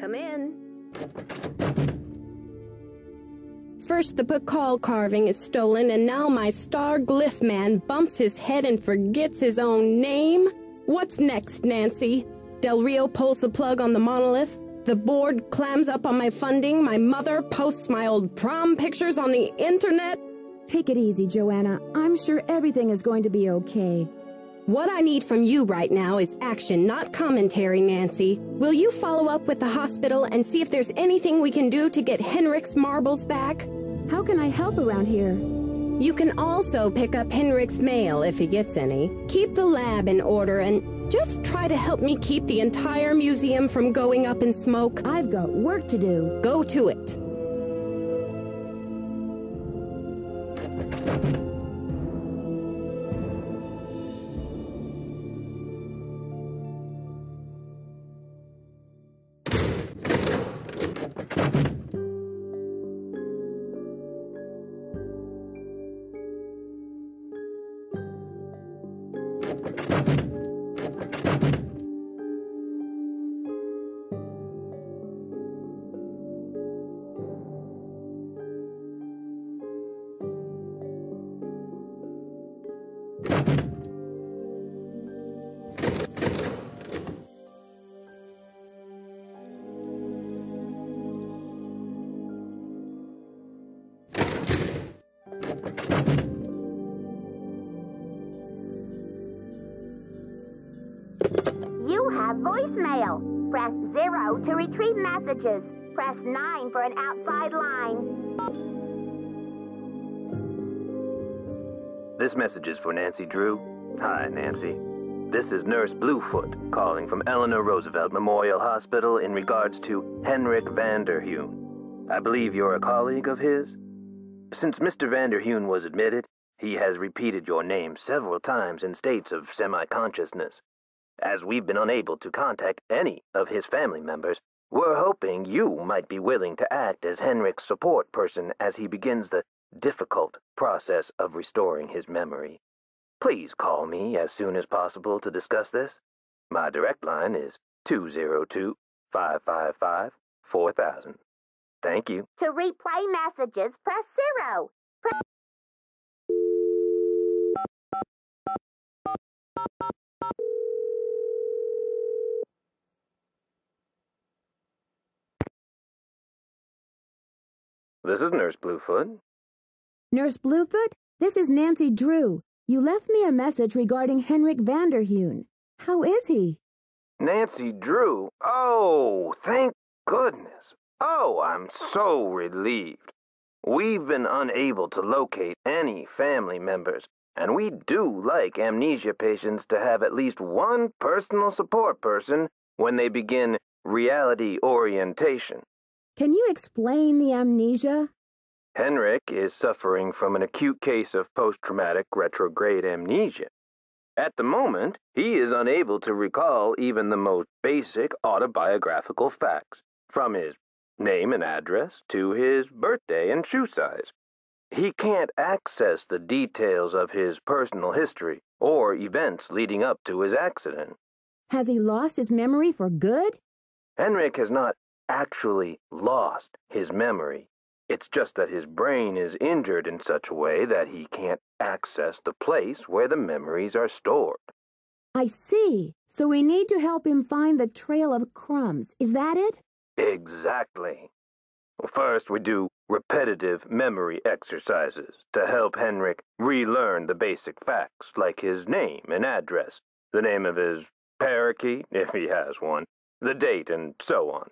Come in. First the Pakal carving is stolen, and now my star glyph man bumps his head and forgets his own name? What's next, Nancy? Del Rio pulls the plug on the monolith, the board clams up on my funding, my mother posts my old prom pictures on the internet. Take it easy, Joanna. I'm sure everything is going to be okay. What I need from you right now is action, not commentary, Nancy. Will you follow up with the hospital and see if there's anything we can do to get Henrik's marbles back? How can I help around here? You can also pick up Henrik's mail if he gets any. Keep the lab in order and just try to help me keep the entire museum from going up in smoke. I've got work to do. Go to it. You have voicemail. Press 0 to retrieve messages. Press 9 for an outside line. This message is for Nancy Drew. Hi, Nancy. This is Nurse Bluefoot calling from Eleanor Roosevelt Memorial Hospital in regards to Henrik Vanderheun. I believe you're a colleague of his? Since Mr. Vanderheun was admitted, he has repeated your name several times in states of semi-consciousness. As we've been unable to contact any of his family members, we're hoping you might be willing to act as Henrik's support person as he begins the difficult process of restoring his memory. Please call me as soon as possible to discuss this. My direct line is 202-555-4000. Thank you. To replay messages, press 0. This is Nurse Bluefoot. Nurse Bluefoot, this is Nancy Drew. You left me a message regarding Henrik Vanderheun. How is he? Nancy Drew? Oh, thank goodness. Oh, I'm so relieved. We've been unable to locate any family members, and we do like amnesia patients to have at least one personal support person when they begin reality orientation. Can you explain the amnesia? Henrik is suffering from an acute case of post-traumatic retrograde amnesia. At the moment, he is unable to recall even the most basic autobiographical facts, from his name and address to his birthday and shoe size. He can't access the details of his personal history or events leading up to his accident. Has he lost his memory for good? Henrik has not actually lost his memory. It's just that his brain is injured in such a way that he can't access the place where the memories are stored. I see. So we need to help him find the trail of crumbs. Is that it? Exactly. First, we do repetitive memory exercises to help Henrik relearn the basic facts like his name and address, the name of his parakeet, if he has one, the date, and so on.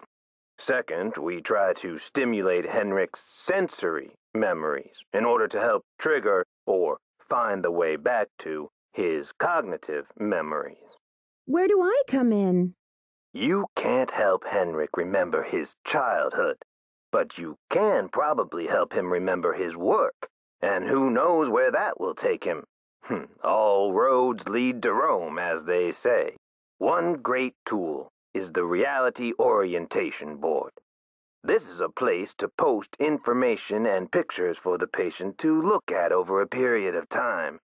Second, we try to stimulate Henrik's sensory memories in order to help trigger or find the way back to his cognitive memories. Where do I come in? You can't help Henrik remember his childhood, but you can probably help him remember his work, and who knows where that will take him. All roads lead to Rome, as they say. One great tool is the Reality Orientation Board. This is a place to post information and pictures for the patient to look at over a period of time.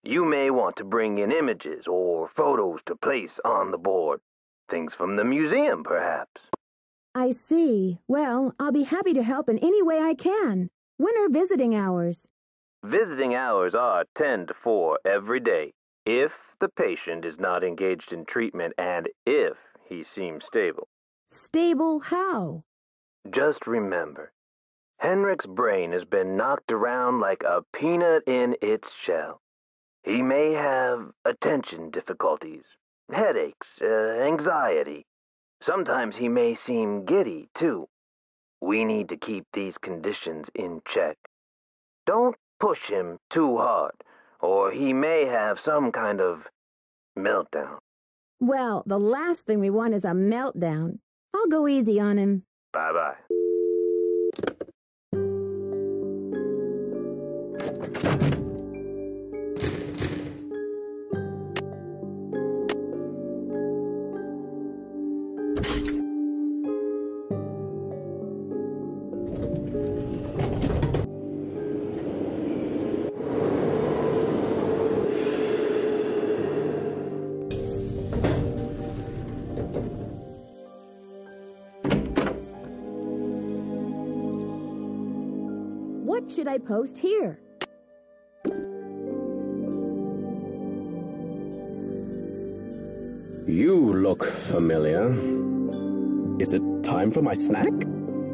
You may want to bring in images or photos to place on the board. Things from the museum, perhaps. I see. Well, I'll be happy to help in any way I can. When are visiting hours? Visiting hours are 10 to 4 every day, if the patient is not engaged in treatment and if he seems stable. Stable how? Just remember, Henrik's brain has been knocked around like a peanut in its shell. He may have attention difficulties, headaches, anxiety. Sometimes he may seem giddy, too. We need to keep these conditions in check. Don't push him too hard, or he may have some kind of meltdown. Well, the last thing we want is a meltdown. I'll go easy on him. Bye-bye. What should I post here? You look familiar. Is it time for my snack?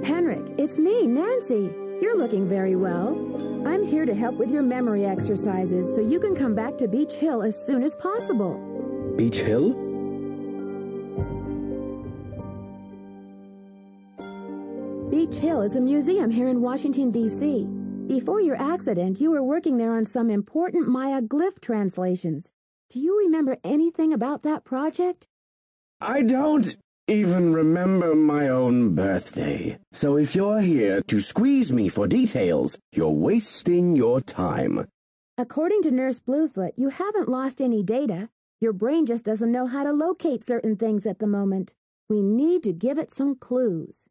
Henrik, it's me, Nancy. You're looking very well. I'm here to help with your memory exercises so you can come back to Beach Hill as soon as possible. Beach Hill? Beach Hill is a museum here in Washington, D.C. Before your accident, you were working there on some important Maya glyph translations. Do you remember anything about that project? I don't even remember my own birthday. So if you're here to squeeze me for details, you're wasting your time. According to Nurse Bluefoot, you haven't lost any data. Your brain just doesn't know how to locate certain things at the moment. We need to give it some clues.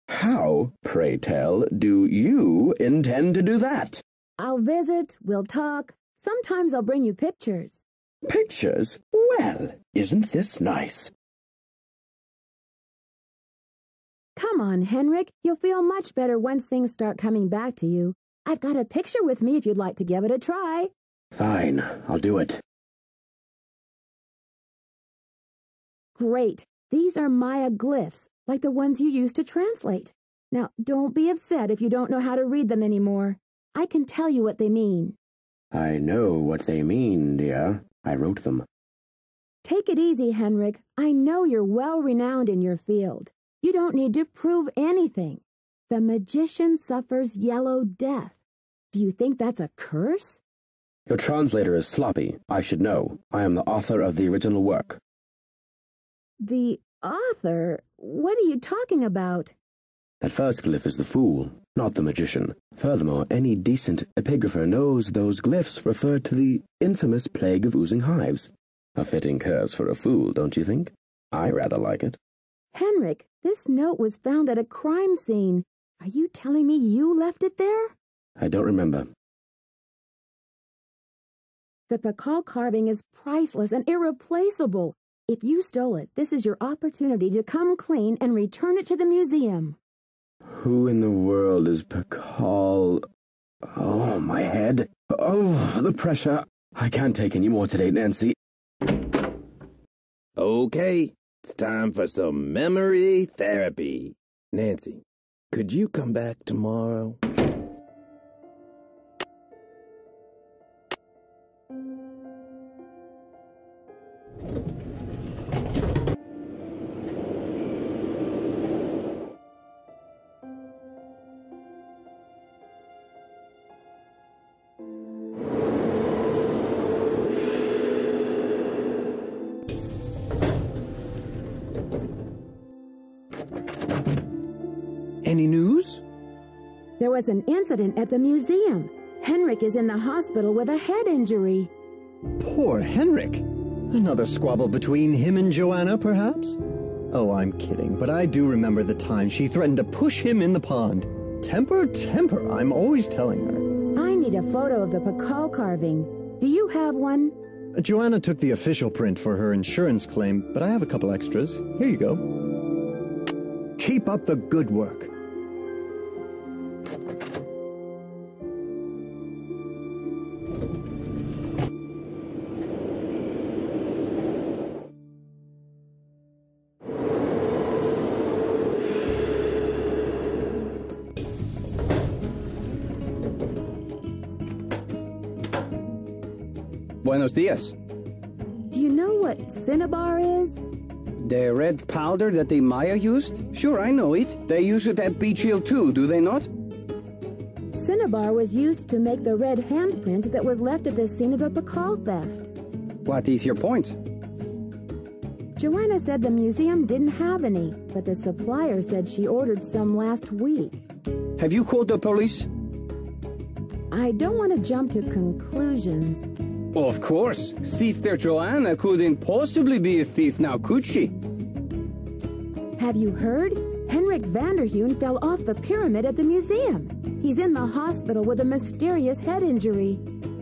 How, pray tell, do you intend to do that? I'll visit, we'll talk. Sometimes I'll bring you pictures. Pictures? Well, isn't this nice? Come on, Henrik. You'll feel much better once things start coming back to you. I've got a picture with me if you'd like to give it a try. Fine, I'll do it. Great. These are Maya glyphs, like the ones you used to translate. Now, don't be upset if you don't know how to read them anymore. I can tell you what they mean. I know what they mean, dear. I wrote them. Take it easy, Henrik. I know you're well-renowned in your field. You don't need to prove anything. The magician suffers yellow death. Do you think that's a curse? Your translator is sloppy. I should know. I am the author of the original work. The author? What are you talking about? That first glyph is the fool, not the magician. Furthermore, any decent epigrapher knows those glyphs refer to the infamous plague of oozing hives. A fitting curse for a fool, don't you think? I rather like it. Henrik, this note was found at a crime scene. Are you telling me you left it there? I don't remember. The Pakal carving is priceless and irreplaceable. If you stole it, this is your opportunity to come clean and return it to the museum. Who in the world is Pakal? Oh, my head. Oh, the pressure. I can't take any more today, Nancy. Okay, it's time for some memory therapy. Nancy, could you come back tomorrow? Any news? There was an incident at the museum. Henrik is in the hospital with a head injury. Poor Henrik. Another squabble between him and Joanna, perhaps? Oh, I'm kidding, but I do remember the time she threatened to push him in the pond. Temper, temper, I'm always telling her. I need a photo of the Pakal carving. Do you have one? Joanna took the official print for her insurance claim, but I have a couple extras. Here you go. Keep up the good work. Buenos dias. Do you know what cinnabar is? The red powder that the Maya used? Sure, I know it. They use it at Beach Hill too, do they not? Cinnabar was used to make the red handprint that was left at the scene of the Pakal theft. What is your point? Joanna said the museum didn't have any, but the supplier said she ordered some last week. Have you called the police? I don't want to jump to conclusions. Of course. Sister Joanna couldn't possibly be a thief now, could she? Have you heard? Henrik Vanderheun fell off the pyramid at the museum. He's in the hospital with a mysterious head injury.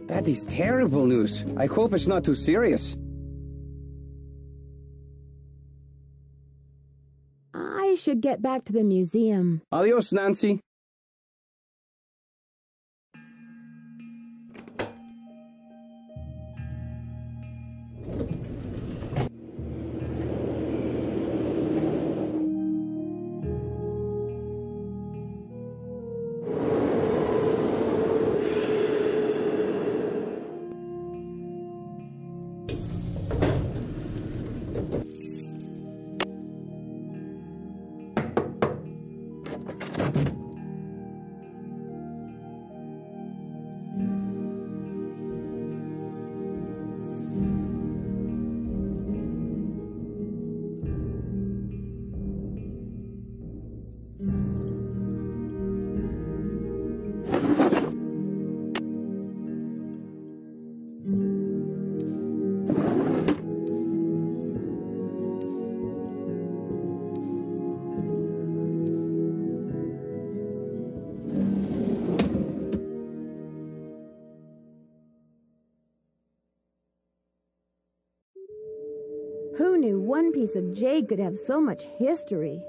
That is terrible news. I hope it's not too serious. I should get back to the museum. Adios, Nancy. Who knew one piece of jade could have so much history?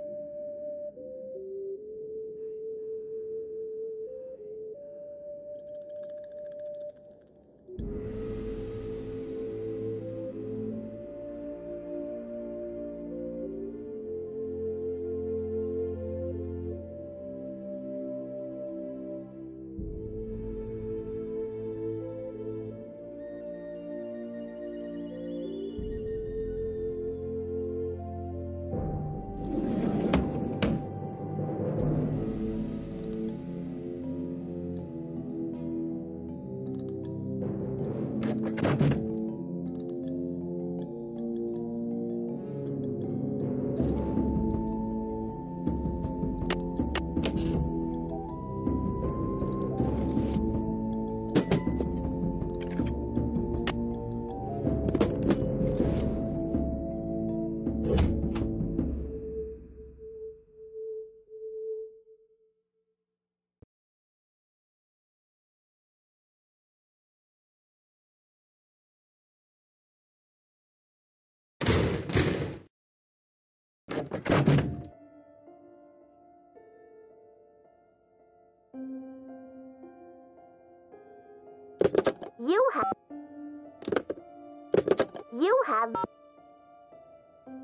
You have...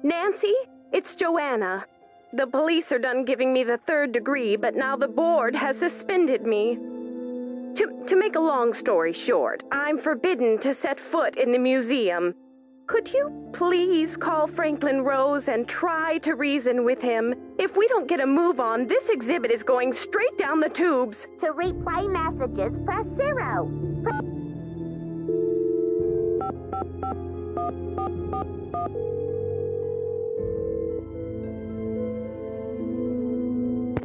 Nancy, it's Joanna. The police are done giving me the 3rd degree, but now the board has suspended me. To make a long story short, I'm forbidden to set foot in the museum. Could you please call Franklin Rose and try to reason with him? If we don't get a move on, this exhibit is going straight down the tubes. To replay messages, press 0.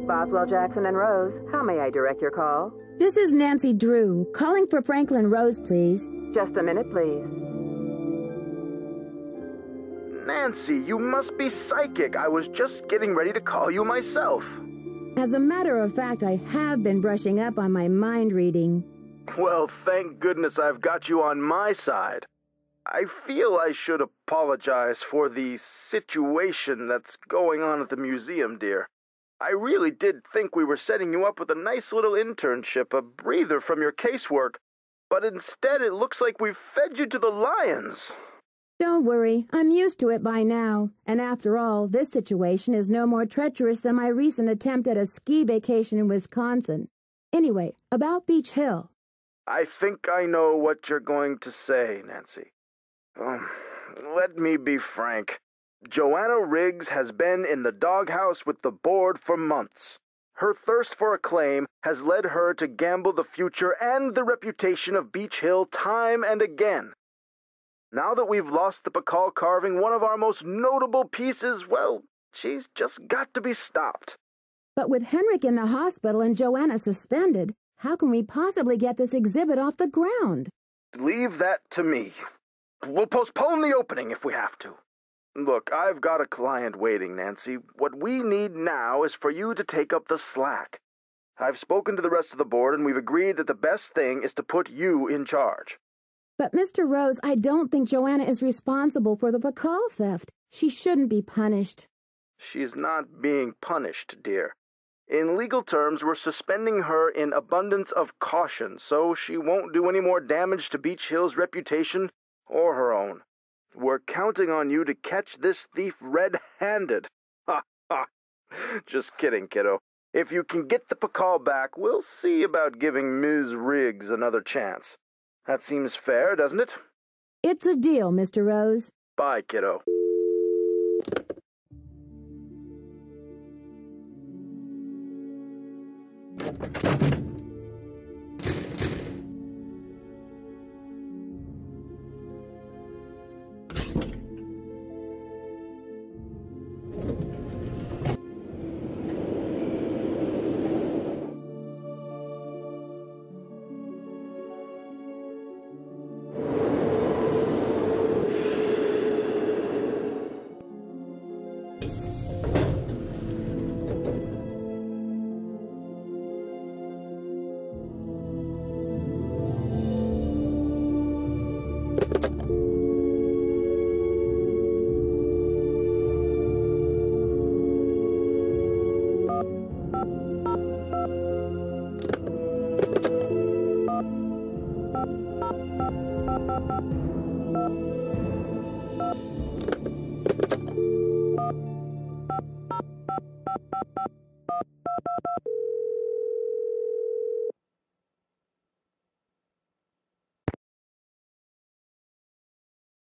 Boswell, Jackson, and Rose, how may I direct your call? This is Nancy Drew, calling for Franklin Rose, please. Just a minute, please. Nancy, you must be psychic. I was just getting ready to call you myself. As a matter of fact, I have been brushing up on my mind reading. Well, thank goodness I've got you on my side. I feel I should apologize for the situation that's going on at the museum, dear. I really did think we were setting you up with a nice little internship, a breather from your casework, but instead it looks like we've fed you to the lions. Don't worry, I'm used to it by now. And after all, this situation is no more treacherous than my recent attempt at a ski vacation in Wisconsin. Anyway, about Beach Hill. I think I know what you're going to say, Nancy. Let me be frank. Joanna Riggs has been in the doghouse with the board for months. Her thirst for acclaim has led her to gamble the future and the reputation of Beach Hill time and again. Now that we've lost the Pakal carving, one of our most notable pieces, well, she's just got to be stopped. But with Henrik in the hospital and Joanna suspended, how can we possibly get this exhibit off the ground? Leave that to me. We'll postpone the opening if we have to. Look, I've got a client waiting, Nancy. What we need now is for you to take up the slack. I've spoken to the rest of the board, and we've agreed that the best thing is to put you in charge. But, Mr. Rose, I don't think Joanna is responsible for the Pakal theft. She shouldn't be punished. She's not being punished, dear. In legal terms, we're suspending her in abundance of caution, so she won't do any more damage to Beach Hill's reputation or her own. We're counting on you to catch this thief red-handed. Ha ha! Just kidding, kiddo. If you can get the Pakal back, we'll see about giving Ms. Riggs another chance. That seems fair, doesn't it? It's a deal, Mr. Rose. Bye, kiddo.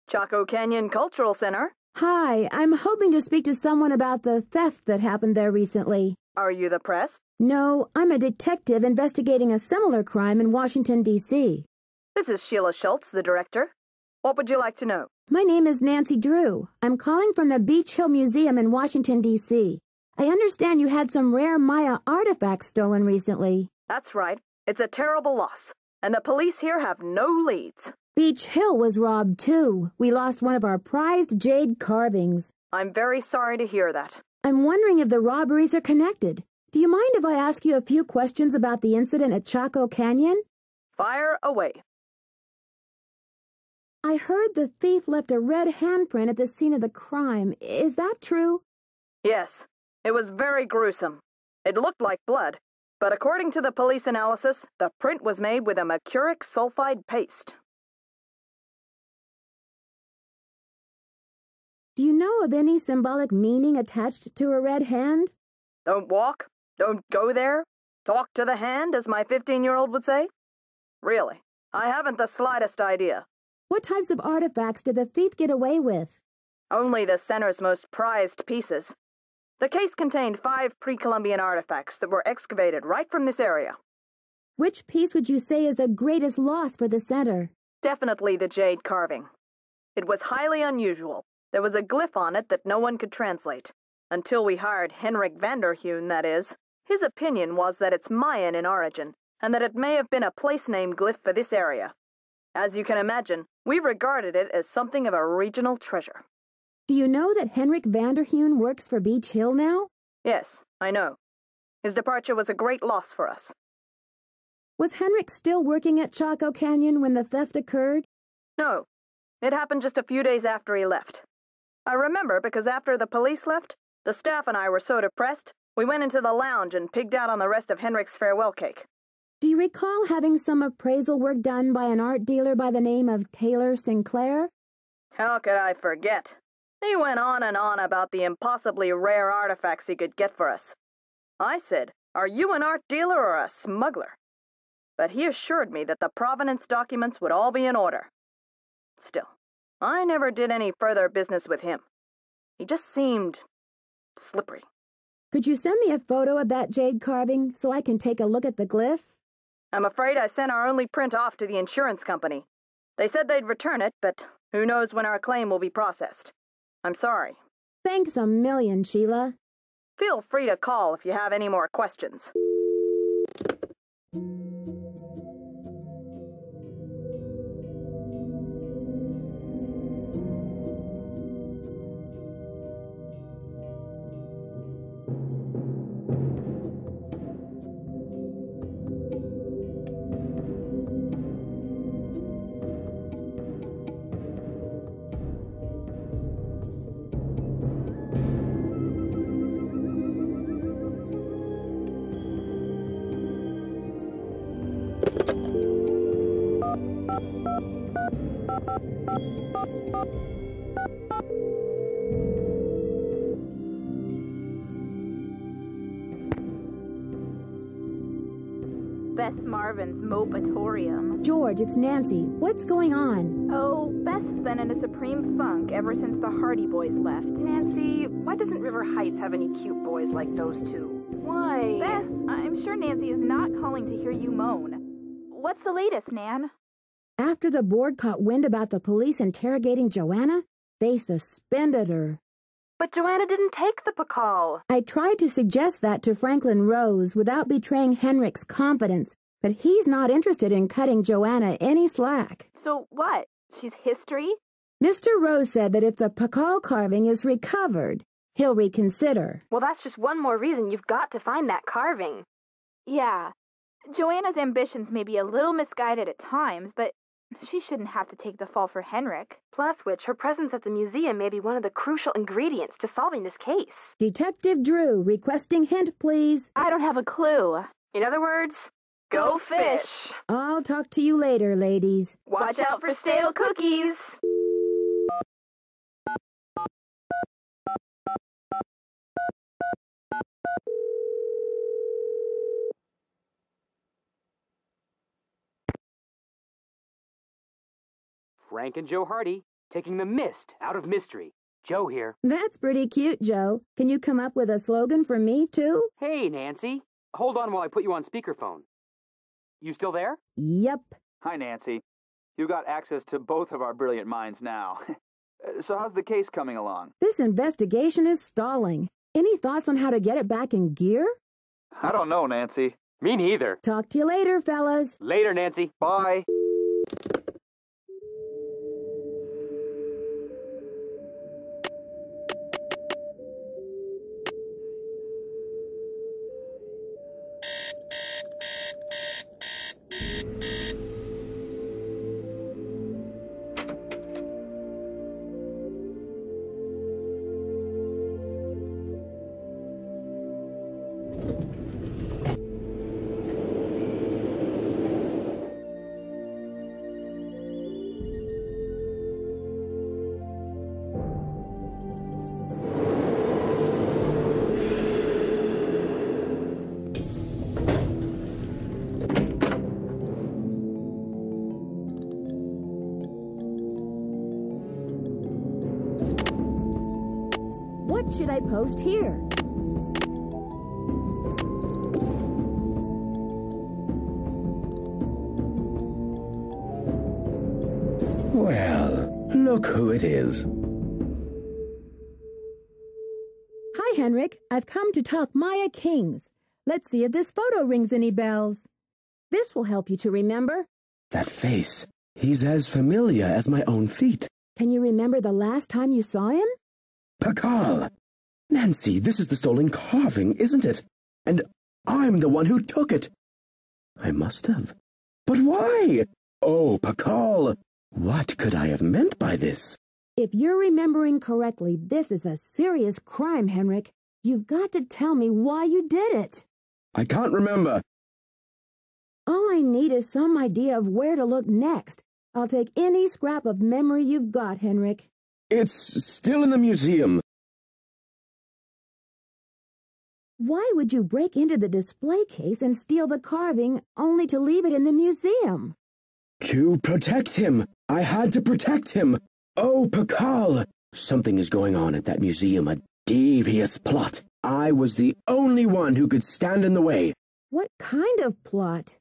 Chaco Canyon Cultural Center. Hi, I'm hoping to speak to someone about the theft that happened there recently. Are you the press? No, I'm a detective investigating a similar crime in Washington, D.C. This is Sheila Schultz, the director. What would you like to know? My name is Nancy Drew. I'm calling from the Beach Hill Museum in Washington, D.C. I understand you had some rare Maya artifacts stolen recently. That's right. It's a terrible loss, and the police here have no leads. Beach Hill was robbed, too. We lost one of our prized jade carvings. I'm very sorry to hear that. I'm wondering if the robberies are connected. Do you mind if I ask you a few questions about the incident at Chaco Canyon? Fire away. I heard the thief left a red handprint at the scene of the crime. Is that true? Yes. It was very gruesome. It looked like blood, but according to the police analysis, the print was made with a mercuric sulfide paste. Do you know of any symbolic meaning attached to a red hand? Don't walk, don't go there, talk to the hand, as my 15-year-old would say? Really, I haven't the slightest idea. What types of artifacts did the thief get away with? Only the center's most prized pieces. The case contained 5 pre-Columbian artifacts that were excavated right from this area. Which piece would you say is the greatest loss for the center? Definitely the jade carving. It was highly unusual. There was a glyph on it that no one could translate. Until we hired Henrik Vanderheun, that is. His opinion was that it's Mayan in origin, and that it may have been a place-name glyph for this area. As you can imagine, we regarded it as something of a regional treasure. Do you know that Henrik Vanderheun works for Beach Hill now? Yes, I know. His departure was a great loss for us. Was Henrik still working at Chaco Canyon when the theft occurred? No. It happened just a few days after he left. I remember because after the police left, the staff and I were so depressed, We went into the lounge and pigged out on the rest of Henrik's farewell cake. Do you recall having some appraisal work done by an art dealer by the name of Taylor Sinclair? How could I forget? He went on and on about the impossibly rare artifacts he could get for us. I said, "Are you an art dealer or a smuggler?" But he assured me that the provenance documents would all be in order. Still, I never did any further business with him. He just seemed slippery. Could you send me a photo of that jade carving so I can take a look at the glyph? I'm afraid I sent our only print off to the insurance company. They said they'd return it, but who knows when our claim will be processed. I'm sorry. Thanks a million, Sheila. Feel free to call if you have any more questions. Bess Marvin's Mopatorium. George, it's Nancy. What's going on? Oh, Bess has been in a supreme funk ever since the Hardy Boys left. Nancy, why doesn't River Heights have any cute boys like those two? Why? Bess, I'm sure Nancy is not calling to hear you moan. What's the latest, Nan? After the board caught wind about the police interrogating Joanna, they suspended her. But Joanna didn't take the Pakal. I tried to suggest that to Franklin Rose without betraying Henrik's confidence, but he's not interested in cutting Joanna any slack. So what? She's history? Mr. Rose said that if the Pakal carving is recovered, he'll reconsider. Well, that's just one more reason you've got to find that carving. Yeah. Joanna's ambitions may be a little misguided at times, but she shouldn't have to take the fall for Henrik. Plus which, her presence at the museum may be one of the crucial ingredients to solving this case. Detective Drew, requesting hint, please. I don't have a clue. In other words, go fish. I'll talk to you later, ladies. Watch out for stale cookies. Frank and Joe Hardy, taking the mist out of mystery. Joe here. That's pretty cute, Joe. Can you come up with a slogan for me, too? Hey, Nancy. Hold on while I put you on speakerphone. You still there? Yep. Hi, Nancy. You got access to both of our brilliant minds now. So how's the case coming along? This investigation is stalling. Any thoughts on how to get it back in gear? I don't know, Nancy. Me neither. Talk to you later, fellas. Later, Nancy. Bye. What should I post here? Well, look who it is. Hi, Henrik. I've come to talk Maya Kings. Let's see if this photo rings any bells. This will help you to remember. That face. He's as familiar as my own feet. Can you remember the last time you saw him? Pakal! Nancy, this is the stolen carving, isn't it? And I'm the one who took it. I must have. But why? Oh, Pakal! What could I have meant by this? If you're remembering correctly, this is a serious crime, Henrik. You've got to tell me why you did it. I can't remember. All I need is some idea of where to look next. I'll take any scrap of memory you've got, Henrik. It's still in the museum. Why would you break into the display case and steal the carving only to leave it in the museum? To protect him. I had to protect him. Oh, Pakal! Something is going on at that museum, a devious plot. I was the only one who could stand in the way. What kind of plot?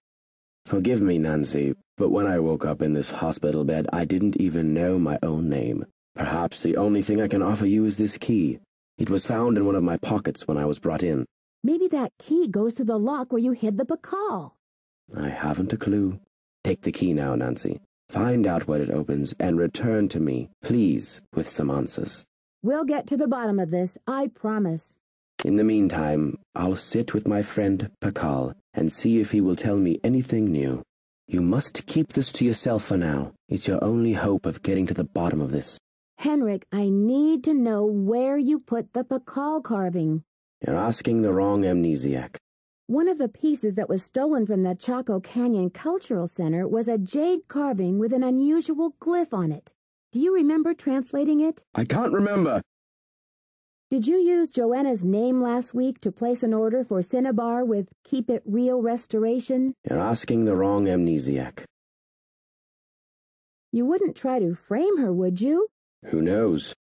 Forgive me, Nancy, but when I woke up in this hospital bed, I didn't even know my own name. Perhaps the only thing I can offer you is this key. It was found in one of my pockets when I was brought in. Maybe that key goes to the lock where you hid the Pakal. I haven't a clue. Take the key now, Nancy. Find out what it opens and return to me, please, with some answers. We'll get to the bottom of this, I promise. In the meantime, I'll sit with my friend Pakal and see if he will tell me anything new. You must keep this to yourself for now. It's your only hope of getting to the bottom of this. Henrik, I need to know where you put the Pakal carving. You're asking the wrong amnesiac. One of the pieces that was stolen from the Chaco Canyon Cultural Center was a jade carving with an unusual glyph on it. Do you remember translating it? I can't remember. Did you use Joanna's name last week to place an order for Cinnabar with Keep It Real Restoration? You're asking the wrong amnesiac. You wouldn't try to frame her, would you? Who knows?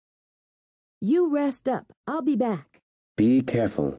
You rest up. I'll be back. Be careful.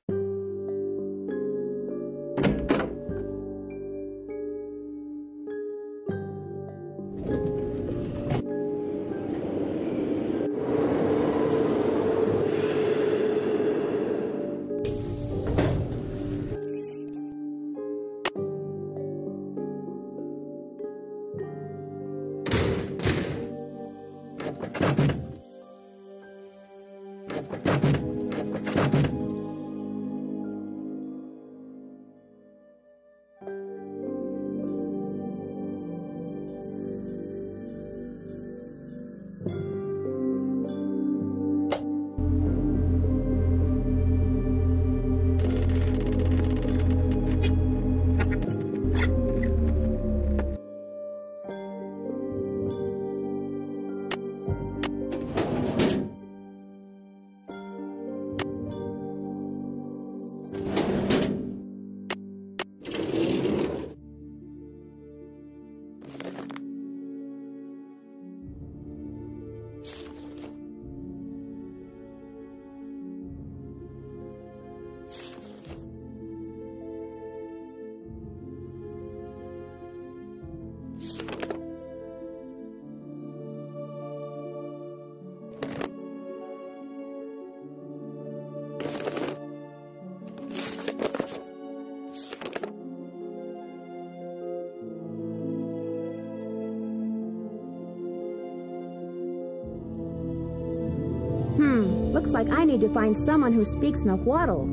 Looks like I need to find someone who speaks Nahuatl.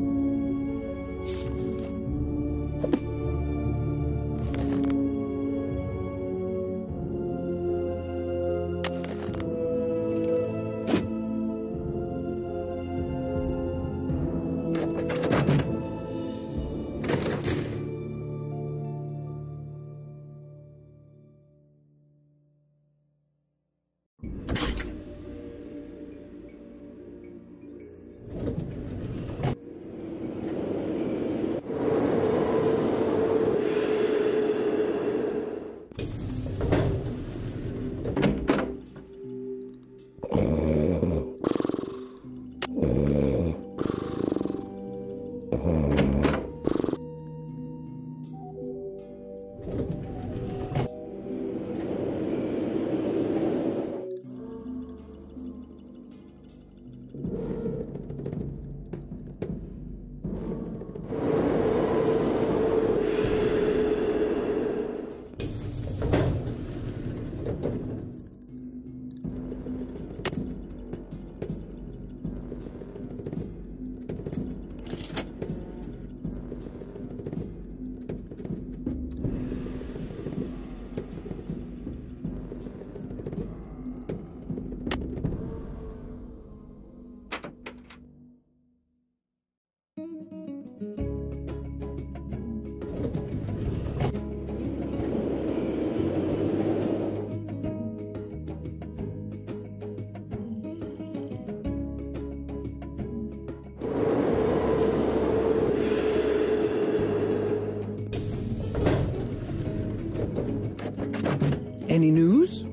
Any news?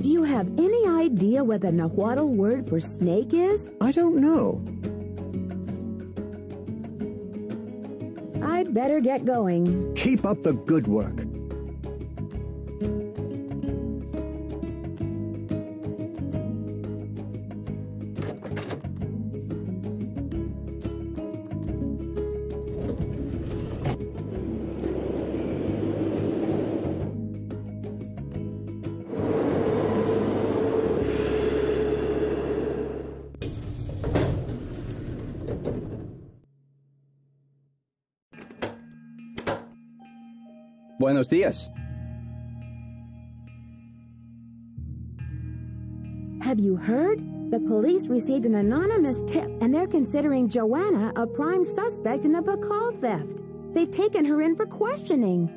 Do you have any idea what the Nahuatl word for snake is? I don't know. I'd better get going. Keep up the good work. Buenos días. Have you heard? The police received an anonymous tip, and they're considering Joanna a prime suspect in the Bacall theft. They've taken her in for questioning.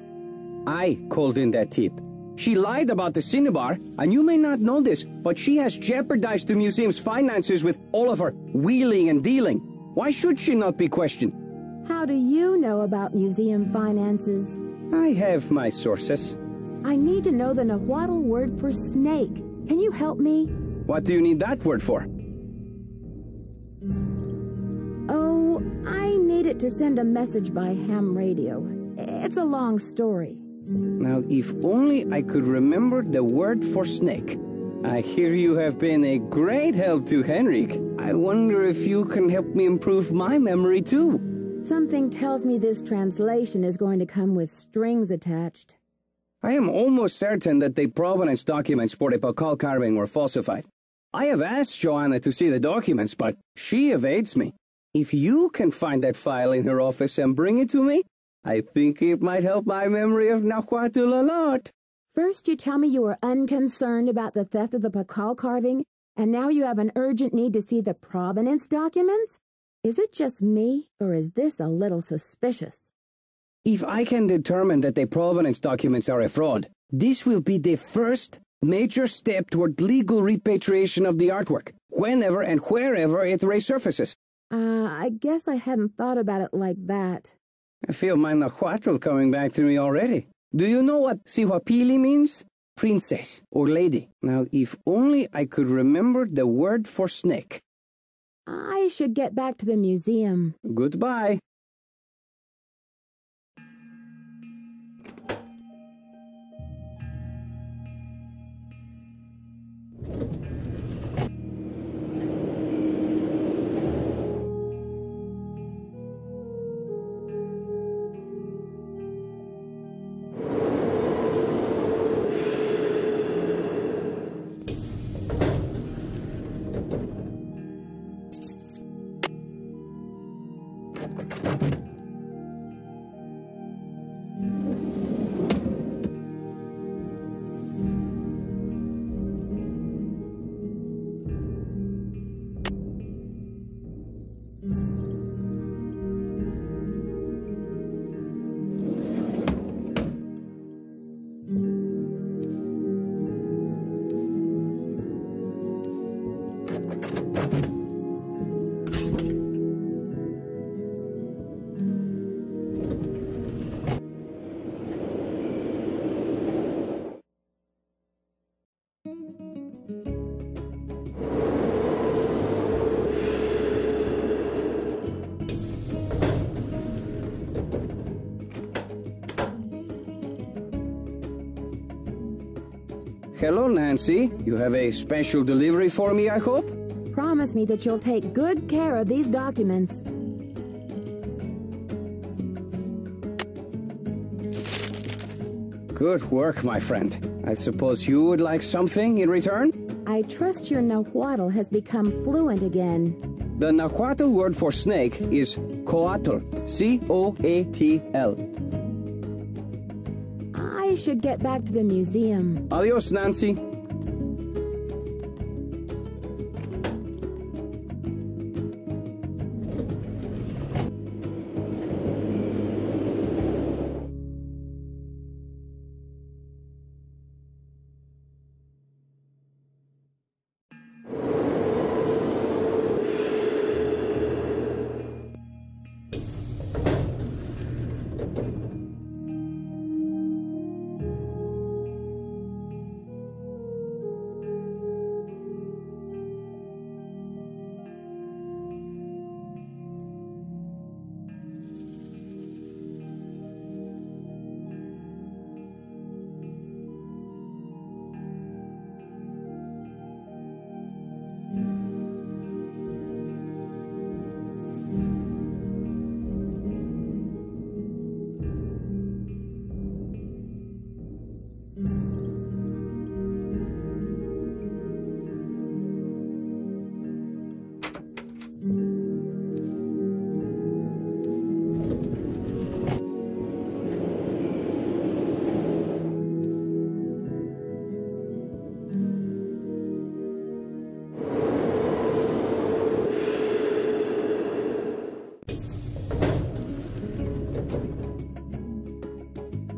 I called in that tip. She lied about the Cinnabar, and you may not know this, but she has jeopardized the museum's finances with all of her wheeling and dealing. Why should she not be questioned? How do you know about museum finances? I have my sources. I need to know the Nahuatl word for snake. Can you help me? What do you need that word for? Oh, I need it to send a message by ham radio. It's a long story. Now, if only I could remember the word for snake. I hear you have been a great help to Henrik. I wonder if you can help me improve my memory too. Something tells me this translation is going to come with strings attached. I am almost certain that the provenance documents for the Bacall carving were falsified. I have asked Joanna to see the documents, but she evades me. If you can find that file in her office and bring it to me, I think it might help my memory of Nahuatl a lot. First you tell me you were unconcerned about the theft of the Bacall carving, and now you have an urgent need to see the provenance documents? Is it just me, or is this a little suspicious? If I can determine that the provenance documents are a fraud, this will be the first major step toward legal repatriation of the artwork, whenever and wherever it resurfaces. I guess I hadn't thought about it like that. I feel my Nahuatl coming back to me already. Do you know what Sihuapili means? Princess or lady. Now, if only I could remember the word for snake. I should get back to the museum. Goodbye. Hello, Nancy. You have a special delivery for me, I hope? Promise me that you'll take good care of these documents. Good work, my friend. I suppose you would like something in return? I trust your Nahuatl has become fluent again. The Nahuatl word for snake is coatl. C-O-A-T-L. I should get back to the museum. Adios, Nancy.